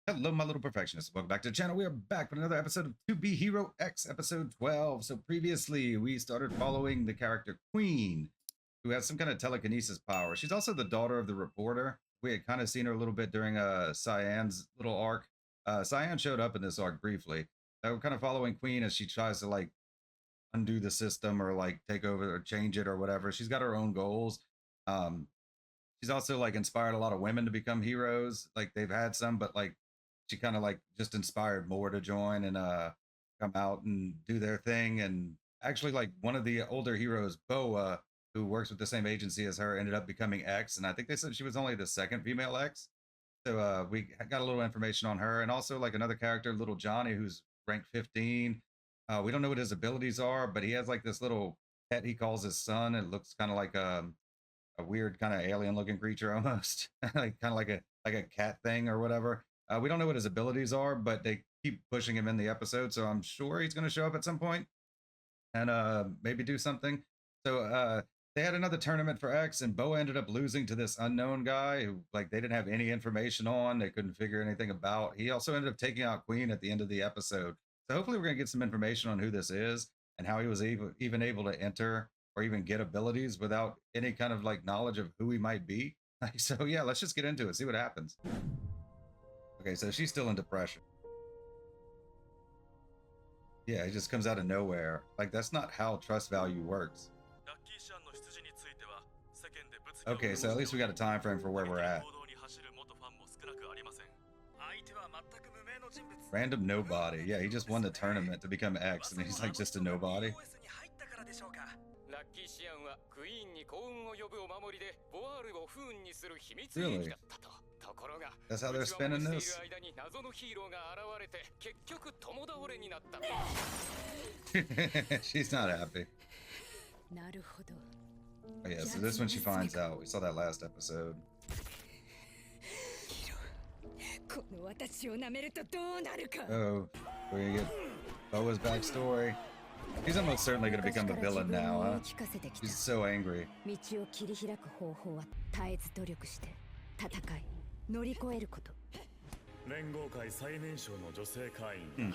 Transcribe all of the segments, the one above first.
Hello, my little perfectionists. Welcome back to the channel. We are back with another episode of To Be Hero X, episode 12. So previously, we started following the character Queen, who has some kind of telekinesis power. She's also the daughter of the reporter. We had kind of seen her a little bit during Cyan's little arc. Cyan showed up in this arc briefly. We're kind of following Queen as she tries to like undo the system or like take over or change it or whatever. She's got her own goals. She's also like inspired a lot of women to become heroes. Like they've had some, but like she kind of like just inspired more to join and come out and do their thing. And actually, like one of the older heroes, Boa, who works with the same agency as her, ended up becoming X. And I think they said she was only the second female X. So we got a little information on her, and also like another character, little Johnny, who's ranked 15. We don't know what his abilities are, but he has like this little pet he calls his son. It looks kind of like a weird kind of alien looking creature almost, like kind of like a cat thing or whatever. We don't know what his abilities are, but they keep pushing him in the episode, so I'm sure he's going to show up at some point and maybe do something. So they had another tournament for X, and Boa ended up losing to this unknown guy who like they didn't have any information on. They couldn't figure anything out. He also ended up taking out Queen at the end of the episode. So hopefully we're going to get some information on who this is and how he was even able to enter or even get abilities without any kind of like knowledge of who he might be. So yeah, let's just get into it, see what happens. Okay, so she's still in depression. Yeah, it just comes out of nowhere. Like, that's not how trust value works. Okay, so at least we got a time frame for where we're at. Random nobody. Yeah, he just won the tournament to become X, and he's like just a nobody. Really? That's how they're spinning this? She's not happy. Oh yeah, so this one she finds out. We saw that last episode. Oh, we're gonna get Boa's backstory. He's almost certainly gonna become a villain now, huh? He's so angry. Hmm.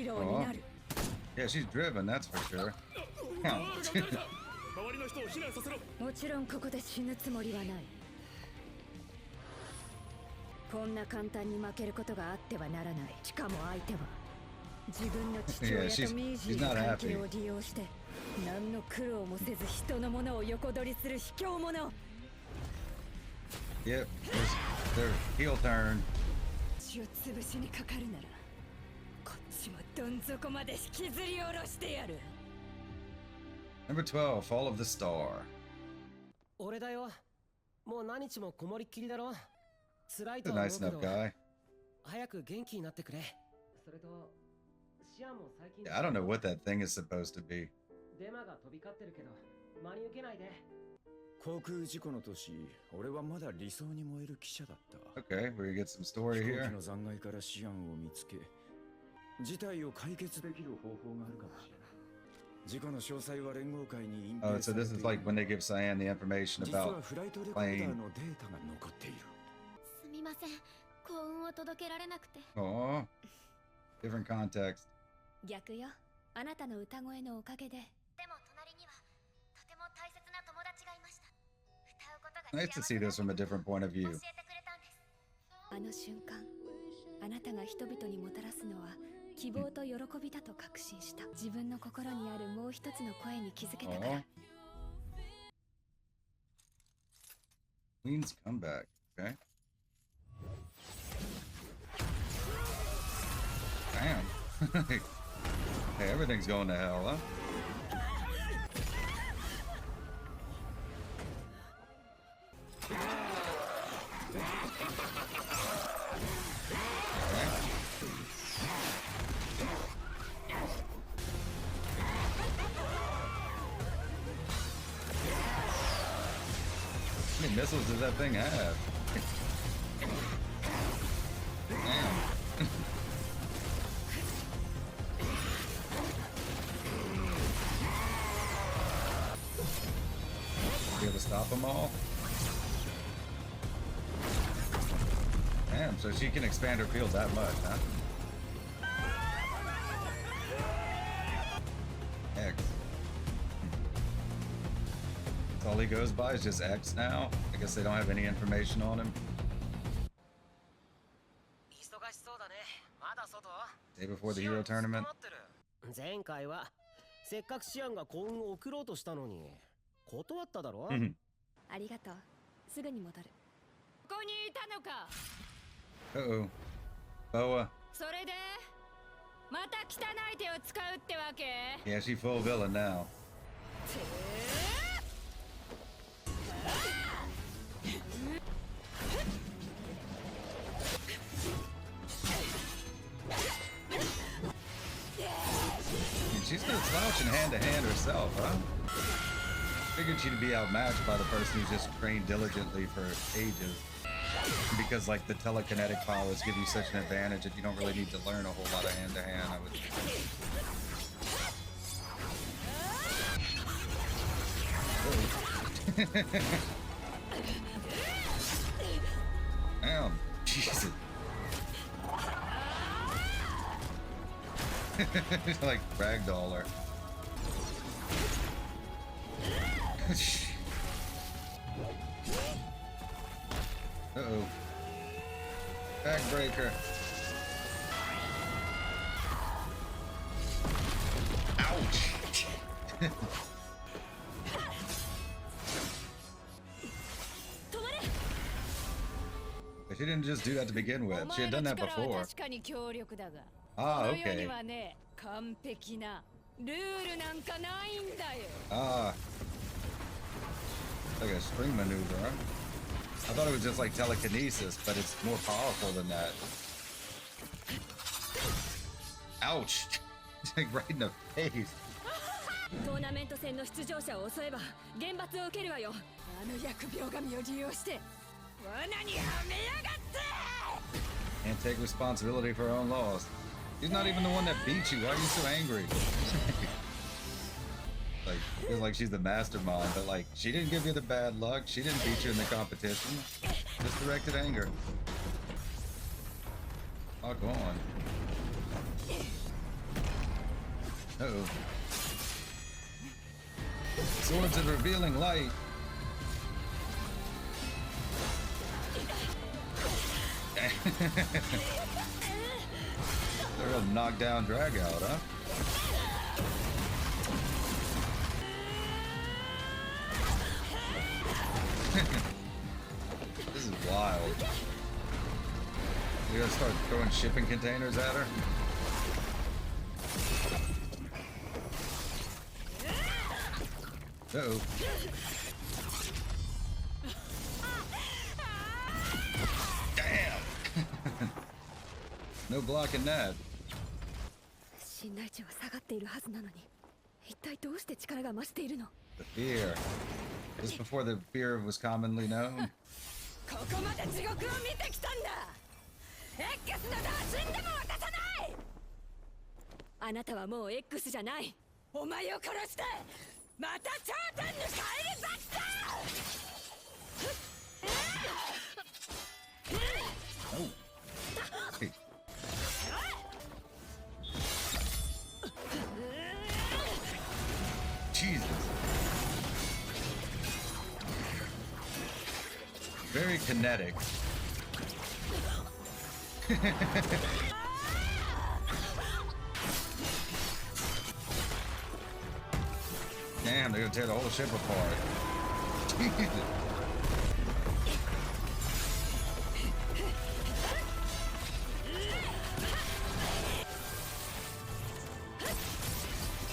Oh. Yeah, she's driven, that's for sure. Yeah, she's not happy. Yep, their heel turn. Number 12, Fall of the Star. He's a nice enough guy. Yeah, I don't know what that thing is supposed to be. Okay, we get some story here. Oh, so this is like when they give Cyan the information about plane. Oh, different context. Nice to see this from a different point of view. Queen's comeback, okay. Damn. Hey, everything's going to hell, huh? How many missiles does that thing have? Damn. Be able to stop them all? Damn, so she can expand her field that much, huh? X. That's all he goes by is just X now? I guess they don't have any information on him. Day before the Hero Tournament. 前回はせっかくシアンが幸運を送ろうとしたのに断っただろ。ありがとう。すぐに戻る。ここにいたのか。Uh-oh. Boa. それでまた汚い手を使うってわけ？ Yeah, she full villain now. She's no slouching hand to hand herself, huh? Figured she'd be outmatched by the person who's just trained diligently for ages. Because like the telekinetic powers give you such an advantage that you don't really need to learn a whole lot of hand to hand, I would Damn, Jesus. Like ragdoll her. Uh-oh. Backbreaker. Ouch. She didn't just do that to begin with. She had done that before. Ah, okay. Ah. Like a string maneuver, huh? I thought it was just like telekinesis, but it's more powerful than that. Ouch! Like right in the face. トーナメント戦の出場者を襲えば厳罰を受けるわよ。あの疫病神を利用して罠にはめやがって。 Can't take responsibility for her own loss. She's not even the one that beat you. Why are you so angry? Like, feels like she's the mastermind, but like, she didn't give you the bad luck. She didn't beat you in the competition. Just directed anger. Oh, go on. Uh-oh. Swords of revealing light. They're a knockdown drag out, huh? This is wild. We gotta start throwing shipping containers at her. Uh-oh. Damn! No blocking that. 信頼値は下がっているはずなのに、一体どうして力が増しているの？ The fear. This is before the fear was commonly known. ここまで地獄を見てきたんだ。X などは死んでも渡さない。あなたはもう X じゃない。お前を殺してまた頂点に返り咲くだ。Oh. Hey. Jesus. Very kinetic. Damn, they're gonna tear the whole ship apart. Jesus.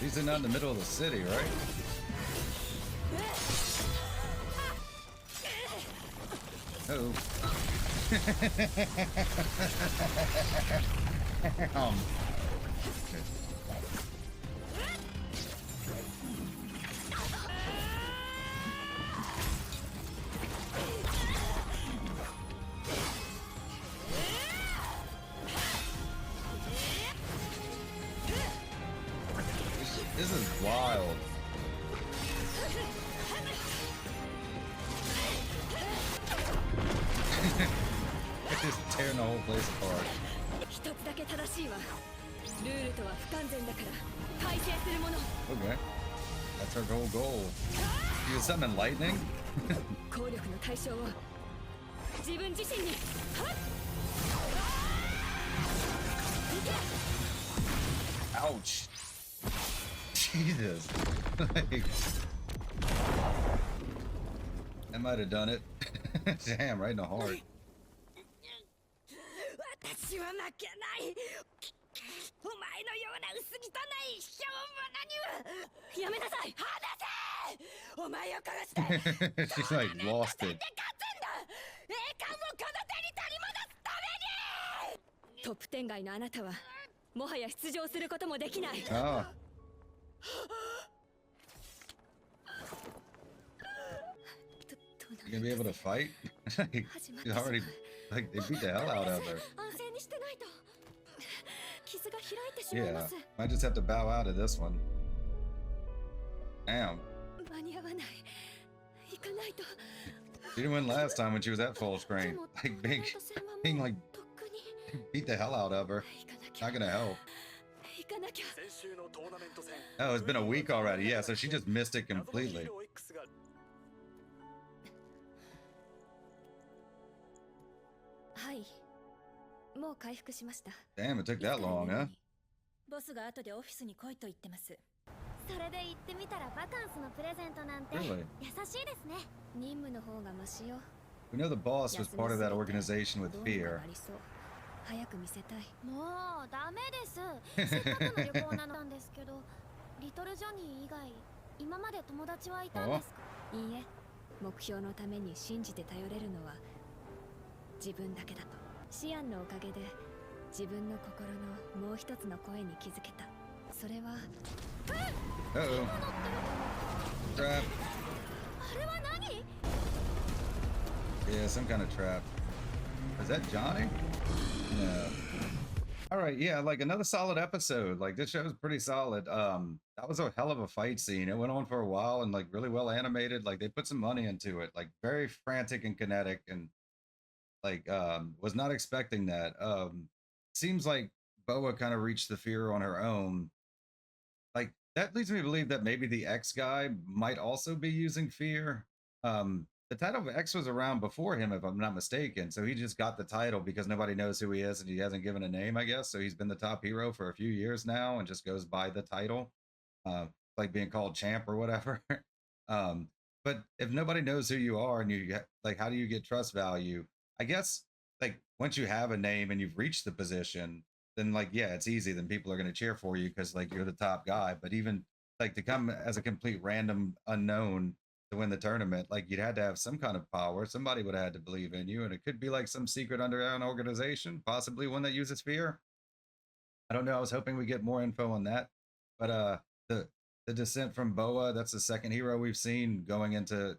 These are not in the middle of the city, right? Uh-oh. This is wild. Just tearing the whole place apart. 一つだけ正しいわ。ルールとは不完全だから改正するもの。 Okay. That's her whole goal. You use something lightning? 効力の対象を自分自身に。はっ。いけ。 Ouch. Jesus. Like, I might have done it. Damn, right in the heart. 私は負けない。お前のような薄汚い卑怯者にはやめなさい。離せ。お前を殺して She's like lost 勝つん it. だ。栄冠をこの手に取り戻すために。トップ10外のあなたはもはや出場することもできない。 Oh. You gonna be able to fight? Like, she's already, like, they beat the hell out of her. 安静にしてないと傷が開いてしまい Yeah, ます。 might just have to bow out of this one. Damn. 間に合わない。行かないと。 She didn't win last time when she was at full strength. Like, being like, とっくに beat the hell out of her. 行かなきゃ。 Not gonna help. 行かなきゃ。 Oh, it's been a week already. Yeah, so she just missed it completely. はい。もう回復しました。 Damn, it took that long, huh? ボスが後でオフィスに来いと言ってます。それで行ってみたらバカンスのプレゼントなんて Really? 優しいですね。任務の方がマシよ。 We know the boss was part of that organization with どうにか fear. なりそう。早く見せたい。もうダメです。せっかくの旅行なんですけど、リトルジョニー以外今まで友達はいたんですか？いいえ、目標のために信じて頼れるのは自分だけだと。シアンのおかげで自分の心のもう一つの声に気づけた。それは Uh-oh. Trap. あれは何？ Yeah, some kind of trap. Is that Johnny? No. All right, yeah, like another solid episode. Like this show is pretty solid. That was a hell of a fight scene. It went on for a while and like really well animated. Like they put some money into it. Like very frantic and kinetic, and like was not expecting that. Seems like Boa kind of reached the fear on her own. Like that leads me to believe that maybe the X guy might also be using fear. The title of X was around before him, if I'm not mistaken. So he just got the title because nobody knows who he is and he hasn't given a name, I guess. So he's been the top hero for a few years now and just goes by the title, like being called champ or whatever. But if nobody knows who you are and you get, like, how do you get trust value? I guess like once you have a name and you've reached the position, then like, yeah, it's easy. Then people are going to cheer for you because like you're the top guy. But even like to come as a complete random unknown to win the tournament, like you'd had to have some kind of power. Somebody would have had to believe in you, and it could be like some secret underground organization, possibly one that uses fear. I don't know. I was hoping we get more info on that, but the descent from Boa, that's the second hero we've seen going into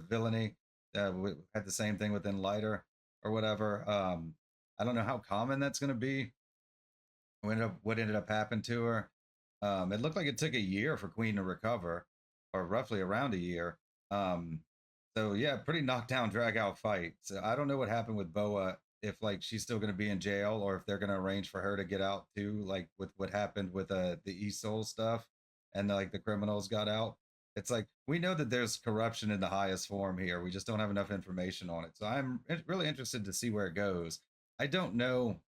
villainy. We had the same thing with Enlighter or whatever. I don't know how common that's going to be. What ended up happening to her? It looked like it took a year for Queen to recover, or roughly around a year. So yeah, pretty knockdown, drag out fight. So I don't know what happened with Boa, if like she's still going to be in jail or if they're going to arrange for her to get out too, like with what happened with the East Soul stuff and like the criminals got out. It's like we know that there's corruption in the highest form here. We just don't have enough information on it. So I'm really interested to see where it goes. I don't know.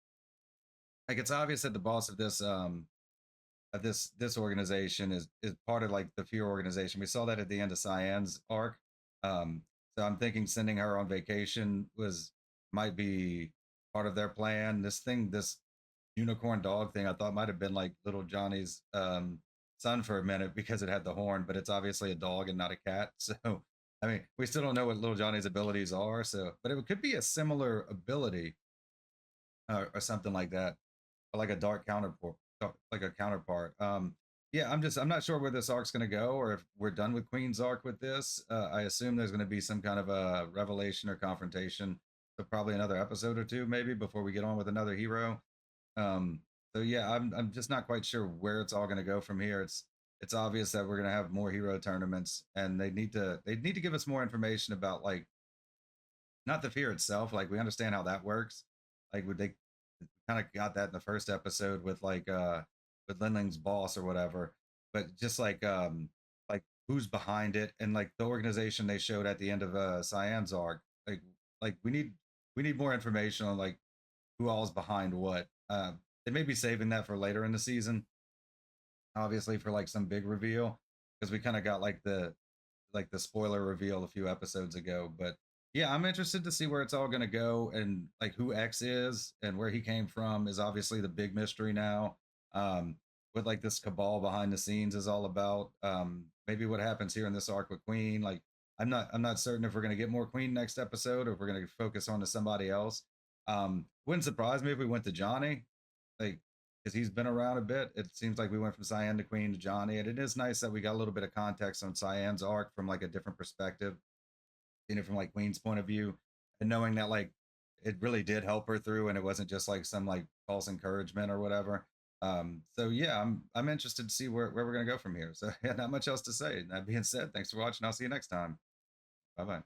Like it's obvious that the boss of this this organization is part of like the Fear organization. We saw that at the end of Cyan's arc. So I'm thinking sending her on vacation might be part of their plan. This unicorn dog thing, I thought might have been like little Johnny's son for a minute because it had the horn, but it's obviously a dog and not a cat. So I mean, we still don't know what little Johnny's abilities are. So, but it could be a similar ability or something like that, or like a dark counterpart. Like a counterpart. Yeah, I'm not sure where this arc's going to go, or if we're done with Queen's arc with this. I assume there's going to be some kind of a revelation or confrontation, so probably another episode or two maybe before we get on with another hero. So yeah, I'm just not quite sure where it's all going to go from here. It's obvious that we're going to have more hero tournaments, and they need to give us more information about like not the fear itself. Like we understand how that works, Like, would they kind of got that in the first episode with with Linling's boss or whatever, but just like who's behind it and like the organization they showed at the end of Cyan's arc. Like we need more information on like who all's behind what. They may be saving that for later in the season, obviously for like some big reveal, because we kind of got like the spoiler reveal a few episodes ago. But yeah, I'm interested to see where it's all going to go, and like who X is and where he came from is obviously the big mystery now. What like this cabal behind the scenes is all about. Maybe what happens here in this arc with Queen. Like I'm not certain if we're going to get more Queen next episode or if we're going to focus on to somebody else. Wouldn't surprise me if we went to Johnny, like because he's been around a bit. It seems like we went from Cyan to Queen to Johnny, and it is nice that we got a little bit of context on Cyan's arc from like a different perspective, seeing it from like Queen's point of view, and knowing that like it really did help her through, and it wasn't just like some like false encouragement or whatever. So yeah, I'm interested to see where we're gonna go from here. So yeah, not much else to say. That being said, thanks for watching. I'll see you next time. Bye bye.